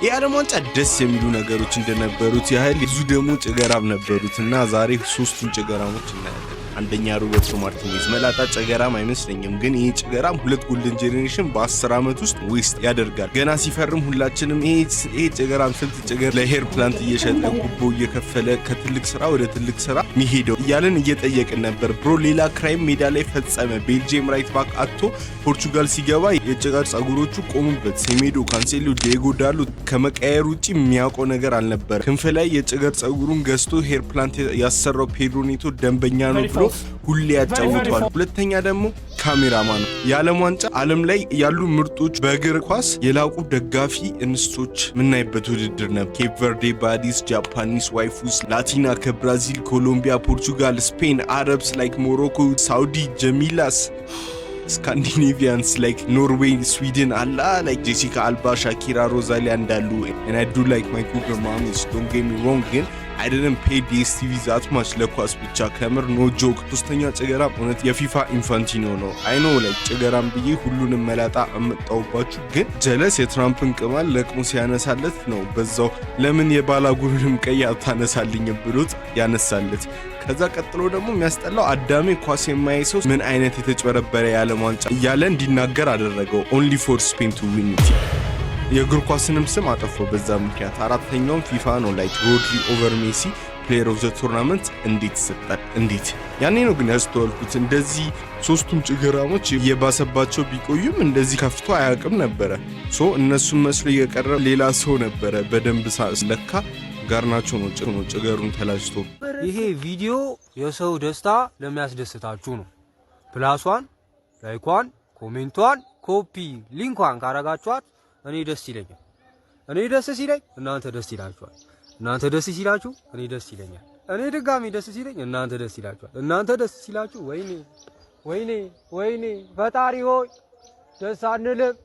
የዓለም ዋንጫ ደስ የሚሉ ነገሮች እንደነበሩት ያህል ብዙ ደግሞ ጭገራም ነበሩትና ዛሬ ሶስቱን ጭገራሞች እናያለን። አንደኛ ሮበርቶ ማርቲኔዝ መላጣ ጭገራም አይመስለኝም፣ ግን ይሄ ጭገራም ሁለት ጎልደን ጄኔሬሽን በ10 ዓመት ውስጥ ዌስት ያደርጋል። ገና ሲፈርም ሁላችንም ይሄ ጭገራም ስንት ጭገር ለሄር ፕላንት እየሸጠ ጉቦ እየከፈለ ከትልቅ ስራ ወደ ትልቅ ስራ ሚሄደው እያለን እየጠየቅን ነበር። ብሮ ሌላ ክራይም ሜዳ ላይ ፈጸመ። ቤልጂየም ራይት ባክ አጥቶ ፖርቹጋል ሲገባ የጭገር ጸጉሮቹ ቆሙበት። ሴሜዶ፣ ካንሴሎ፣ ዲዬጎ ዳሎት ከመቀየር ውጪ የሚያውቀው ነገር አልነበር። ክንፍ ላይ የጭገር ጸጉሩን ገዝቶ ሄር ፕላንት ያሰራው ፔድሮ ኔቶ ደንበኛ ነው ብሎ ሁሌ ያጫውቷል። ሁለተኛ ደግሞ ካሜራማን ነው። የዓለም ዋንጫ ዓለም ላይ ያሉ ምርጦች በእግር ኳስ የላቁ ደጋፊ እንስቶች ምናይበት ውድድር ነው። ኬፕ ቨርዴ ባዲስ፣ ጃፓኒስ ዋይፉስ፣ ላቲና ከብራዚል፣ ኮሎምቢያ፣ ፖርቹጋል፣ ስፔን፣ አረብስ ላይክ ሞሮኮ፣ ሳውዲ፣ ጀሚላስ ስካንዲኔቪያንስ ላይክ ኖርዌይ፣ ስዊድን አላ ላይክ ጄሲካ አልባ፣ ሻኪራ፣ ሮዛሊያ እንዳሉ and I do like my cougar moms, don't get me wrong, ግን I didn't pay DSTV that much ለኳስ ብቻ ከምር ኖ ጆክ። ሶስተኛ ጭገራም እውነት የፊፋ ኢንፋንቲኖ ነው። አይ ኖ ላይክ ጭገራም ብዬ ሁሉንም መላጣ አመጣውባችሁ፣ ግን ጀለስ የትራምፕን ቅማል ለቅሞ ሲያነሳለት ነው በዛው ለምን የባላጉሩንም ቀይ አታነሳልኝ ብሎት ያነሳለት። ከዛ ቀጥሎ ደግሞ የሚያስጠላው አዳሜ ኳስ የማያይ ሰው ምን አይነት የተጭበረበረ የዓለም ዋንጫ እያለ እንዲናገር አደረገው። ኦንሊ ፎር ስፔን ቱ ዊን ኢት። የእግር ኳስንም ስም አጠፋው በዛ ምክንያት። አራተኛውም ፊፋ ነው። ላይክ ሮድሪ ኦቨር ሜሲ ፕሌየር ኦፍ ዘ ቱርናመንት እንዴት ይሰጣል? እንዴት ያኔ ነው ግን ያስተዋልኩት። እንደዚህ ሶስቱም ጭገራሞች የባሰባቸው ቢቆዩም እንደዚህ ከፍቶ አያውቅም ነበረ። ሶ እነሱም መስሎ የቀረ ሌላ ሰው ነበረ። በደንብ ሳስለካ ጋርናቾ ነው ጭገሩን ተላጅቶ። ይሄ ቪዲዮ የሰው ደስታ ለሚያስደስታችሁ ነው። ፕላሷን፣ ላይኳን፣ ኮሜንቷን፣ ኮፒ ሊንኳን ካረጋችኋት እኔ ደስ ይለኛል። እኔ ደስ ሲለኝ እናንተ ደስ ይላችኋል። እናንተ ደስ ሲላችሁ እኔ ደስ ይለኛል። እኔ ድጋሚ ደስ ሲለኝ እናንተ ደስ ይላችኋል። እናንተ ደስ ሲላችሁ ወይኔ ወይኔ ወይኔ ፈጣሪ ሆይ ደስ አንልም።